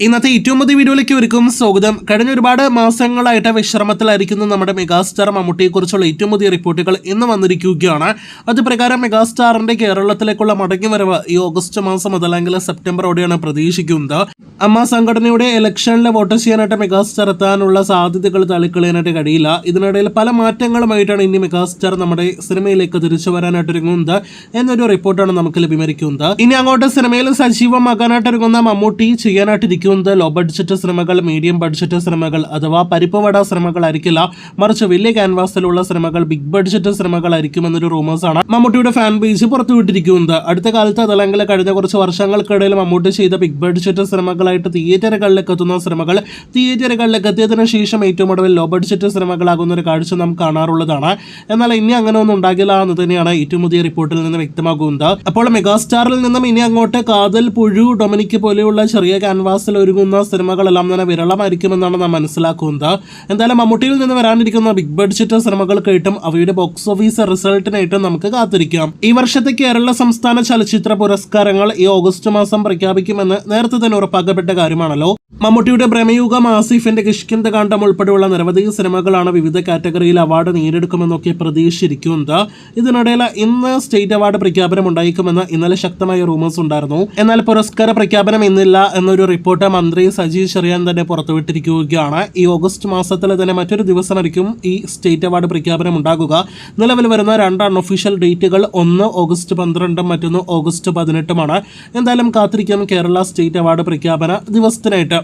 ഇന്നത്തെ ഏറ്റവും പുതിയ വീഡിയോയിലേക്ക് ഒരുക്കും സ്വാഗതം. കഴിഞ്ഞ ഒരുപാട് മാസങ്ങളായിട്ട് വിശ്രമത്തിലായിരിക്കുന്ന നമ്മുടെ മെഗാസ്റ്റാർ മമ്മൂട്ടിയെക്കുറിച്ചുള്ള ഏറ്റവും പുതിയ റിപ്പോർട്ടുകൾ ഇന്ന് വന്നിരിക്കുകയാണ്. അത് പ്രകാരം മെഗാസ്റ്റാറിന്റെ കേരളത്തിലേക്കുള്ള മടങ്ങിവരവ് ഈ ഓഗസ്റ്റ് മാസം അല്ലെങ്കിൽ സെപ്റ്റംബറോടെയാണ് പ്രതീക്ഷിക്കുന്നത്. അമ്മ സംഘടനയുടെ ഇലക്ഷനിൽ വോട്ട് ചെയ്യാനായിട്ട് മെഗാസ്റ്റാർ എത്താനുള്ള സാധ്യതകൾ തള്ളിക്കളയാനായിട്ട് കഴിയില്ല. ഇതിനിടയിൽ പല മാറ്റങ്ങളുമായിട്ടാണ് ഇനി മെഗാസ്റ്റാർ നമ്മുടെ സിനിമയിലേക്ക് തിരിച്ചു വരാനായിട്ട് ഒരുങ്ങുന്നത് എന്നൊരു റിപ്പോർട്ടാണ് നമുക്ക് ലഭ്യമായിരിക്കുന്നത്. ഇനി അങ്ങോട്ട് സിനിമയിൽ സജീവമാകാനായിട്ട് ഒരുങ്ങുന്ന മമ്മൂട്ടി ചെയ്യാനായിട്ടിരിക്കും ലോ ബഡ്ജറ്റ് സിനിമകൾ, മീഡിയം ബഡ്ജറ്റ് സിനിമകൾ അഥവാ പരിപ്പുവട സിനിമകളായിരിക്കില്ല, മറിച്ച് വലിയ ക്യാൻവാസിലുള്ള സിനിമകൾ, ബിഗ് ബഡ്ജറ്റ് സിനിമകളായിരിക്കുമെന്നൊരു റൂമേഴ്സാണ് മമ്മൂട്ടിയുടെ ഫാൻ പേജ് പുറത്തുവിട്ടിരിക്കുന്നത്. അടുത്ത കാലത്ത് അതല്ലെങ്കിൽ കഴിഞ്ഞ കുറച്ച് വർഷങ്ങൾക്കിടയിൽ മമ്മൂട്ടി ചെയ്ത ബിഗ് ബഡ്ജറ്റ് സിനിമകളായിട്ട് തിയേറ്ററുകളിലേക്ക് എത്തുന്ന സിനിമകൾ തിയേറ്ററുകളിലേക്ക് എത്തിയതിനു ശേഷം ഏറ്റവും ഒടുവിൽ ലോ ബഡ്ജറ്റ് സിനിമകളാകുന്ന ഒരു കാഴ്ച നാം കാണാറുള്ളതാണ്. എന്നാൽ ഇനി അങ്ങനെ ഒന്നും ഉണ്ടാകില്ല എന്ന് തന്നെയാണ് ഏറ്റവും പുതിയ റിപ്പോർട്ടിൽ നിന്ന് വ്യക്തമാകുന്നത്. അപ്പോൾ മെഗാസ്റ്റാറിൽ നിന്നും ഇനി അങ്ങോട്ട് കാതൽ, പുഴു, ഡൊമിനിക് പോലെയുള്ള ചെറിയ ക്യാൻവാസിൽ ഒരുങ്ങുന്ന സിനിമകളെല്ലാം തന്നെ വിരളമായിരിക്കുമെന്നാണ് നാം മനസ്സിലാക്കുന്നത്. എന്തായാലും മമ്മൂട്ടിയിൽ നിന്ന് വരാനിരിക്കുന്ന ബിഗ് ബഡ്ജറ്റ് സിനിമകൾക്കായിട്ടും അവയുടെ ബോക്സ് ഓഫീസ് റിസൾട്ടിനായിട്ടും നമുക്ക് കാത്തിരിക്കാം. ഈ വർഷത്തെ കേരള സംസ്ഥാന ചലച്ചിത്ര പുരസ്കാരങ്ങൾ ഈ ഓഗസ്റ്റ് മാസം പ്രഖ്യാപിക്കുമെന്ന് നേരത്തെ തന്നെ ഉറപ്പാക്കപ്പെട്ട കാര്യമാണല്ലോ. മമ്മൂട്ടിയുടെ ബ്രഹ്മയുഗം, ആസിഫിന്റെ കിഷ്കിന്ദ കാണ്ഡം ഉൾപ്പെടെയുള്ള നിരവധി സിനിമകളാണ് വിവിധ കാറ്റഗറിയിൽ അവാർഡ് നേടിയെടുക്കുമെന്നൊക്കെ പ്രതീക്ഷിച്ചിരിക്കുന്നത്. ഇതിനിടയിൽ ഇന്ന് സ്റ്റേറ്റ് അവാർഡ് പ്രഖ്യാപനം ഉണ്ടായിരിക്കുമെന്ന് ഇന്നലെ ശക്തമായ റൂമേഴ്സ് ഉണ്ടായിരുന്നു. എന്നാൽ പുരസ്കാര പ്രഖ്യാപനം ഇന്നില്ല എന്നൊരു റിപ്പോർട്ട് മന്ത്രി സജി ചെറിയാൻ തന്നെ പുറത്തുവിട്ടിരിക്കുകയാണ്. ഈ ഓഗസ്റ്റ് മാസത്തിൽ തന്നെ മറ്റൊരു ദിവസമായിരിക്കും ഈ സ്റ്റേറ്റ് അവാർഡ് പ്രഖ്യാപനം ഉണ്ടാകുക. നിലവിൽ വരുന്ന രണ്ട് അൺഒഫീഷ്യൽ ഡേറ്റുകൾ, ഒന്ന് ഓഗസ്റ്റ് 12 മറ്റൊന്ന് ഓഗസ്റ്റ് 18. എന്തായാലും കാത്തിരിക്കാം കേരള സ്റ്റേറ്റ് അവാർഡ് പ്രഖ്യാപന ദിവസത്തിനായിട്ട്.